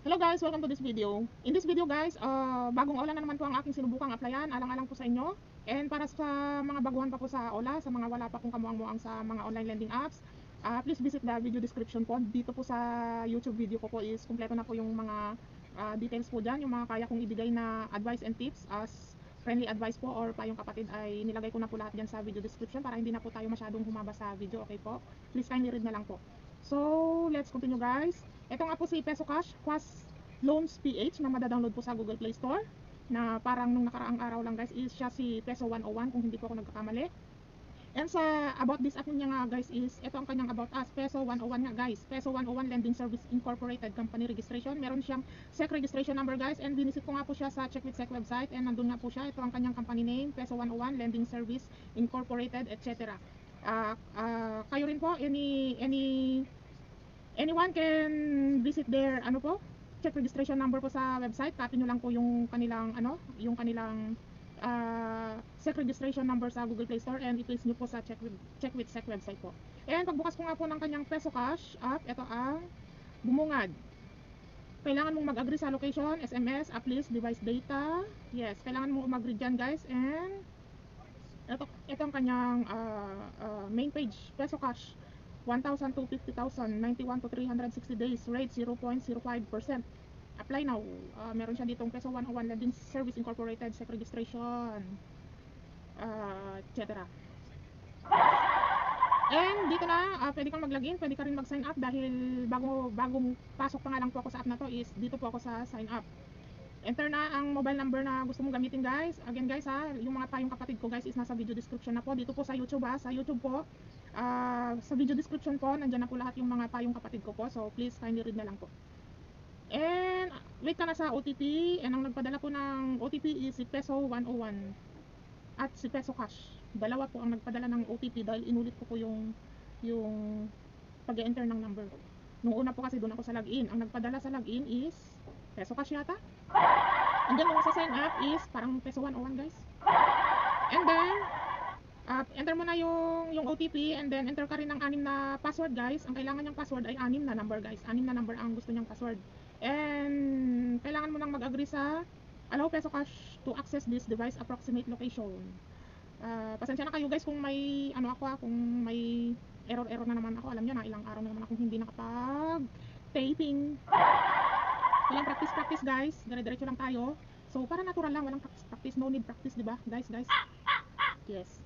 Hello guys, welcome to this video. In this video guys, bagong OLA na naman po ang aking sinubukang applyan. Alang-alang po sa inyo. And para sa mga baguhan pa po sa OLA, sa mga wala pa pong kamuang-muang sa mga online lending apps, please visit the video description po. Dito po sa YouTube video ko po is kumpleto na po yung mga details po dyan. Yung mga kaya kong ibigay na advice and tips as friendly advice po or pa yung kapatid ay nilagay ko na po lahat dyan sa video description para hindi na po tayo masyadong humaba sa video. Okay po? Please kindly read na lang po. So, let's continue guys. Ito nga po si Peso Cash, Quas Loans PH na madadownload po sa Google Play Store. Na parang nung nakaraang araw lang guys is siya si Peso 101 kung hindi po ako nagkakamali. And sa about this app niya nga guys is, ito ang kanyang about us, Peso 101 nga guys. Peso 101 Lending Service Incorporated Company Registration. Meron siyang SEC registration number guys, and binisit ko nga po siya sa Check with SEC website, and nandun nga po siya. Ito ang kanyang company name, Peso 101 Lending Service Incorporated, etc. Kayo rin po, anyone can visit their check registration number po sa website. Copy nyo lang po yung kanilang SEC registration number sa Google Play Store, and i-paste nyo po sa Check with SEC website po. And pagbukas ko nga po ng kanyang Peso Cash app, ito ang bumungad. Kailangan mong mag-agree sa location, SMS, app list, device data. Yes, kailangan mong mag-agree dyan guys. And ito ang kanyang main page, Peso Cash 1,000 to 50,000, 91 to 360 days, rate 0.05%. Apply now. Meron siya ditong Peso 101 Lending Service Incorporated, SEC registration, etc. And dito na, pwede kang mag-login, pwede ka rin mag-sign up dahil bagong pasok pa nga lang po ako sa app na to is dito po ako sa sign up. Enter na ang mobile number na gusto mong gamitin guys. Again guys yung mga tayong kapatid ko guys is nasa video description na po. Dito po sa YouTube sa YouTube po. Sa video description po, nandiyan na po lahat yung mga tayong kapatid ko po. So please kindly read na lang po. And wait ka na sa OTP. And ang nagpadala po ng OTP is si Peso 101 at si Peso Cash. Dalawa po ang nagpadala ng OTP dahil inulit ko po yung pag-enter ng number. Nung una po kasi doon ako sa login. Ang nagpadala sa login is Peso Cash yata. And then yung sa sign up is parang Peso 101 guys. And then enter mo na yung OTP, and then enter ka rin ng 6 na password guys. Ang kailangan niyang password ay 6 na number guys. 6 na number ang gusto niyang password. And kailangan mo nang mag-agree sa allow Peso Cash to access this device approximate location. Pasensya na kayo guys kung may kung may error na naman ako. Alam niyo na ilang araw na naman akong hindi nakapag-taping. Walang practice guys, dire-diretso lang tayo. So para natural lang, walang practice, no need practice, di ba? Guys. Yes.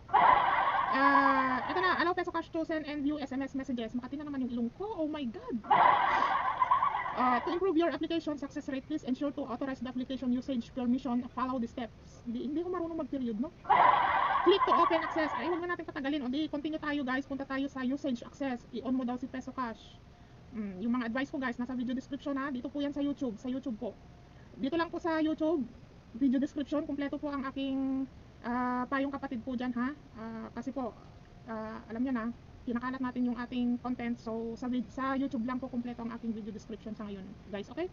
Ito na, allow Peso Cash to send and view SMS messages. Makati na naman yung ilong ko. Oh my god. To improve your application success rate, please ensure to authorize the application usage permission. Follow the steps. Hindi ko marunong mag-period, no? Click to open access. Ay, huwag na natin patagalin. O di, continue tayo guys. Punta tayo sa usage access. I-on mo daw si Peso Cash. Yung mga advice ko guys, nasa video description na. Dito po yan sa YouTube po. Dito lang po sa YouTube, video description, kumpleto po ang aking payong kapatid po dyan ha. Kasi po, alam nyo na, pinakalat natin yung ating content. So sa YouTube lang po kumpleto ang aking video description sa ngayon guys, okay?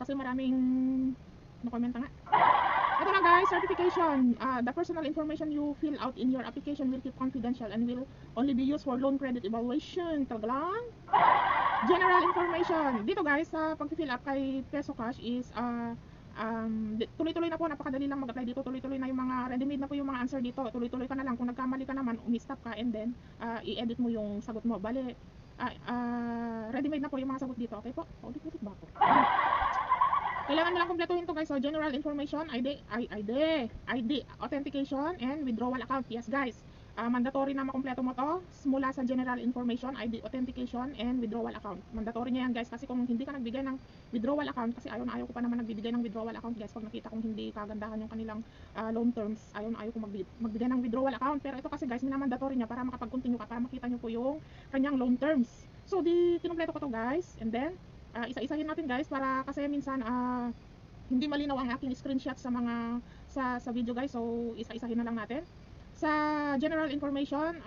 Kasi maraming nakomenta nga. Ito na guys, certification. The personal information you fill out in your application will keep confidential and will only be used for loan credit evaluation. Talagang general information. Dito guys, sa pag-fill up kay Peso Cash is tuloy-tuloy na po, napakadali lang mag-apply dito. Tuloy-tuloy na yung mga ready-made na po yung mga answer dito. Tuloy-tuloy ka na lang. Kung nagkamali ka naman, umi-stop ka and then i-edit mo yung sagot mo. Bale, ready-made na po yung mga sagot dito. Okay po? Ulit-ulit ba po? Kailangan mo lang kumpletuhin to guys. So general information, ID, authentication, and withdrawal account. Yes guys, mandatory na makumpleto mo to mula sa general information, ID, authentication, and withdrawal account. Mandatory niya yan guys, kasi kung hindi ka nagbigay ng withdrawal account, kasi ayaw ko pa naman nagbibigay ng withdrawal account guys. Pag nakita kong hindi kagandahan yung kanilang loan terms, ayaw ko magbigay ng withdrawal account. Pero ito kasi guys, minamandatory niya para makapag-continue ka, para makita nyo po yung kanyang loan terms. So di kinumpleto ko to guys, and then isa-isahin natin guys, para kasi minsan hindi malinaw ang aking screenshot sa video guys. So isa-isahin na lang natin. Sa general information,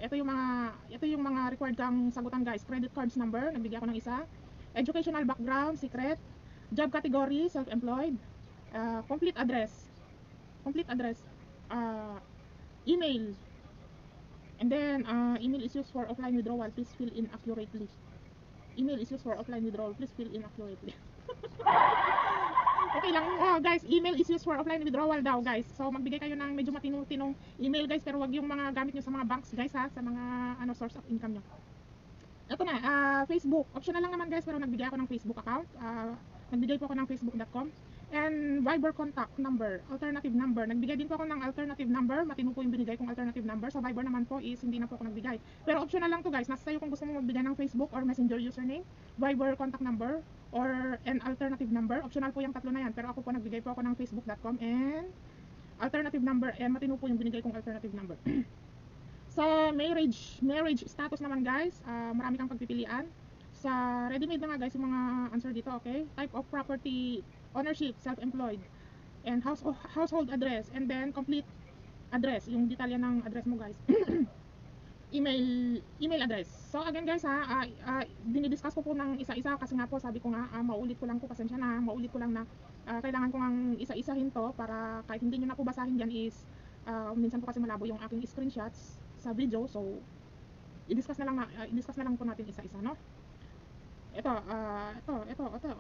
ito yung mga required kang sagutan guys. Credit cards number, nagbigay ako ng isa. Educational background, secret. Job category, self-employed. Complete address, email. And then email is used for offline withdrawal. Please fill in accurately. Email is used for offline withdrawal. Please fill in accurately. Okay lang, guys, email is used for offline withdrawal daw, guys. So, magbigay kayo ng medyo matinong email, guys, pero wag yung mga gamit nyo sa mga banks, guys, ha, sa mga source of income nyo. Ito na, Facebook. Optional lang naman, guys, pero nagbigay ako ng Facebook account. Nagbigay po ako ng facebook.com. And Viber contact number, alternative number. Nagbigay din po ako ng alternative number. Matino po yung binigay kong alternative number. Sa Viber naman po is hindi na po ako nagbigay. Pero optional lang to, guys. Nasa sa'yo kung gusto mo magbigay ng Facebook or Messenger username, Viber contact number, or an alternative number. Optional po yung tatlo na yan. Pero ako po nagbigay po ako ng facebook.com and alternative number. And matino po yung binigay kong alternative number. Sa marriage status naman, guys, marami kang pagpipilian. Sa ready-made na nga, guys, yung mga answer dito, okay? Type of property, ownership, self-employed, and household address, and then complete address, yung detalye ng address mo, guys. email address. So again, guys, dinidiscuss ko po ng isa-isa kasi nga po sabi ko nga, maulit ko lang po, pasensya na, maulit ko lang na kailangan ko ngang isa-isahin to para kahit hindi nyo na po basahin dyan is minsan po kasi malabo yung aking screenshots sa video, so i-discuss na lang po natin isa-isa, no? Ito,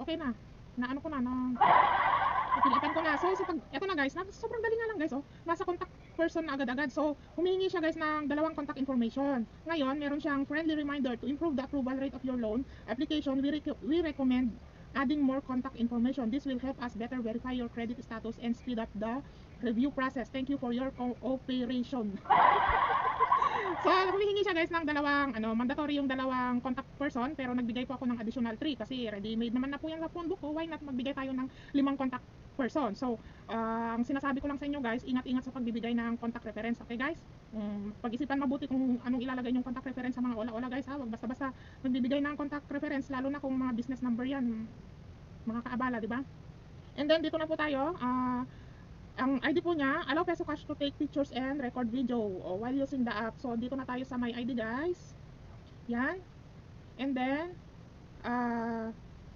okay na. Ano ko na, napilitan ko na. So, ito na, guys, sobrang dali nga lang, guys, oh. Nasa contact person na agad-agad. So, humihingi siya, guys, ng dalawang contact information. Ngayon, meron siyang friendly reminder to improve the approval rate of your loan application. We recommend adding more contact information. This will help us better verify your credit status and speed up the review process. Thank you for your cooperation. So, humihingi siya, guys, ng dalawang, mandatory yung dalawang contact person, pero nagbigay po ako ng additional 3 kasi ready-made naman na po yung phone book ko. Why not magbigay tayo ng 5 contact person? So, ang sinasabi ko lang sa inyo, guys, ingat-ingat sa pagbibigay ng contact reference, okay, guys? Pag-isipan mabuti kung anong ilalagay yung contact reference sa mga ola-ola, guys, ha? Wag basta-basta magbibigay ng contact reference, lalo na kung mga business number yan, mga kaabala, di ba? And then, dito na po tayo, ang ID po niya, allow Peso Cash to take pictures and record video while using the app. So, dito na tayo sa my ID, guys. Yan. And then,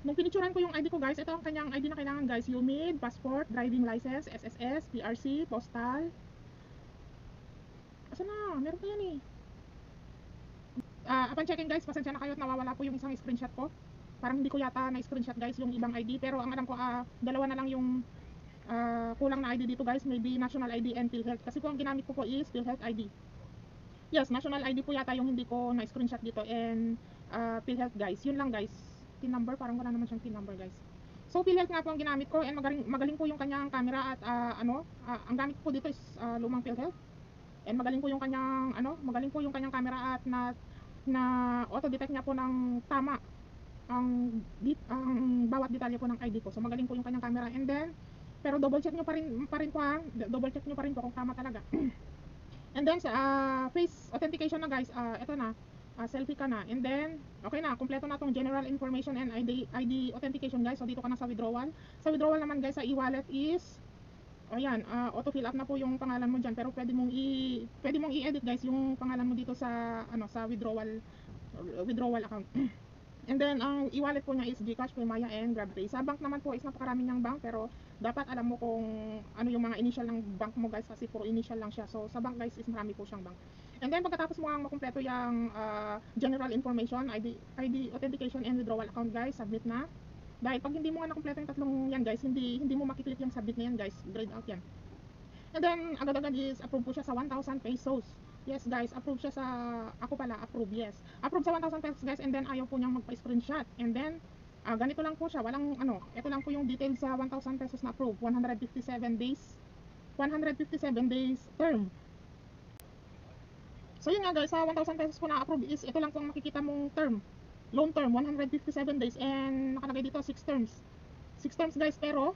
nung pinicturan ko yung ID ko, guys, ito ang kanyang ID na kailangan, guys. UMID, passport, driving license, SSS, PRC, postal. Asa na? Meron pa yan eh. Upon checking, guys, pasensya na kayo at nawawala po yung isang screenshot ko. Parang hindi ko yata na-screenshot, guys, yung ibang ID. Pero ang alam ko, dalawa na lang yung kulang na ID dito, guys. Maybe national ID and PhilHealth. Kasi po ang ginamit ko po is PhilHealth ID. Yes, national ID po yata yung hindi ko na-screenshot dito. And PhilHealth, guys. Yun lang, guys. PIN number, parang wala naman siyang PIN number, guys. So PhilHealth nga po ang ginamit ko. And magaling po yung kanyang camera. At ang gamit ko dito is lumang PhilHealth. And magaling po yung kanyang camera. At na auto-detect niya po ng tama ang bawat detalye po ng ID ko. So magaling po yung kanyang camera. And then pero double check nyo pa rin po kung tama talaga. And then sa face authentication na, guys, ito na, selfie ka na. And then okay na, kumpleto na tong general information and ID authentication, guys. So dito ka na sa withdrawal. Sa withdrawal naman, guys, sa e-wallet is ayan, auto fill up na po yung pangalan mo diyan, pero pwede mong i-edit, guys, yung pangalan mo dito sa sa withdrawal account. And then, ang e-wallet po niya is GCash, Paymaya, and GrabPay. Sa bank naman po is napakarami niyang bank, pero dapat alam mo kung ano yung mga initial ng bank mo, guys, kasi puro initial lang siya. So, sa bank, guys, is marami po siyang bank. And then, pagkatapos mo ang makumpleto yung general information, ID authentication, and withdrawal account, guys, submit na. Dahil pag hindi mo nga nakumpleto yung tatlong yan, guys, hindi mo makiklik yung submit na yan, guys, grayed out yan. And then, agad-agad is approve po siya sa 1,000 pesos. Yes, guys, approve siya sa, approve, yes. Approve sa 1,000 pesos, guys, and then ayaw po niyang magpa-screenshot. And then, ganito lang po siya, walang ito lang po yung details sa 1,000 pesos na approve. 157 days term. So yun nga, guys, sa 1,000 pesos po na approve is ito lang po ang makikita mong term. Loan term, 157 days, and nakalagay dito 6 terms. 6 terms, guys, pero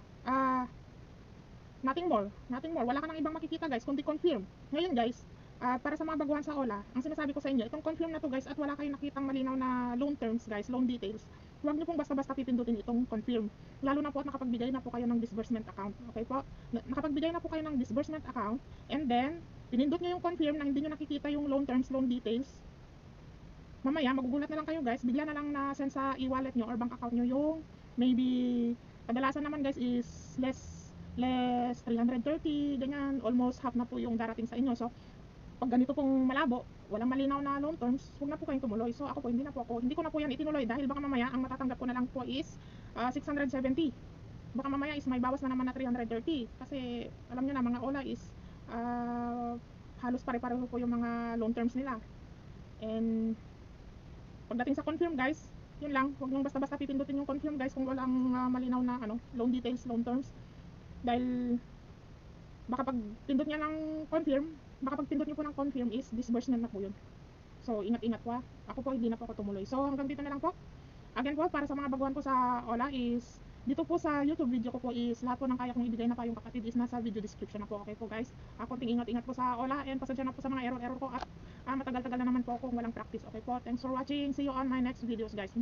nothing more. Wala ka nang ibang makikita, guys, kundi confirm. Ngayon, guys, para sa mga baguhan sa OLA, ang sinasabi ko sa inyo, itong confirm na to, guys, at wala kayong nakitang malinaw na loan terms, guys, loan details, huwag niyo pong basta-basta pipindutin itong confirm. Lalo na po at nakapagbigay na po kayo ng disbursement account. Okay po? Nakapagbigay na po kayo ng disbursement account, and then pinindot niyo yung confirm na hindi niyo nakikita yung loan terms, loan details. Mamaya magugulat na lang kayo, guys, bigla na lang na send sa e-wallet niyo or bank account niyo yung maybe kadalasan naman, guys, is less 330, ganyan, almost half na po yung darating sa inyo. So pag ganito pong malabo, walang malinaw na loan terms, huwag na po kayong tumuloy. So ako po, hindi ko na po yan itinuloy dahil baka mamaya ang matatanggap ko na lang po is 670. Baka mamaya is may bawas na naman na 330 kasi alam niyo na mga OLA is halos pare-pareho po yung mga loan terms nila. And pagdating sa confirm guys, yun lang, huwag niyong basta-basta pipindutin yung confirm guys kung walang malinaw na loan details, loan terms. Dahil baka pag pindot niya ng confirm, baka pag pindot niyo po ng confirm is disbursement na po yun. So ingat-ingat po. Ako po hindi na po ako tumuloy. So hanggang dito na lang po. Again po, para sa mga baguhan po sa OLA is dito po sa YouTube video ko po is lahat po ng kaya kong ibigay na payong kapatid is nasa video description na po. Okay po guys, konting ingat-ingat po sa OLA and pasensya na po sa mga error ko at matagal-tagal na naman po akong walang practice. Okay po, thanks for watching, see you on my next videos guys.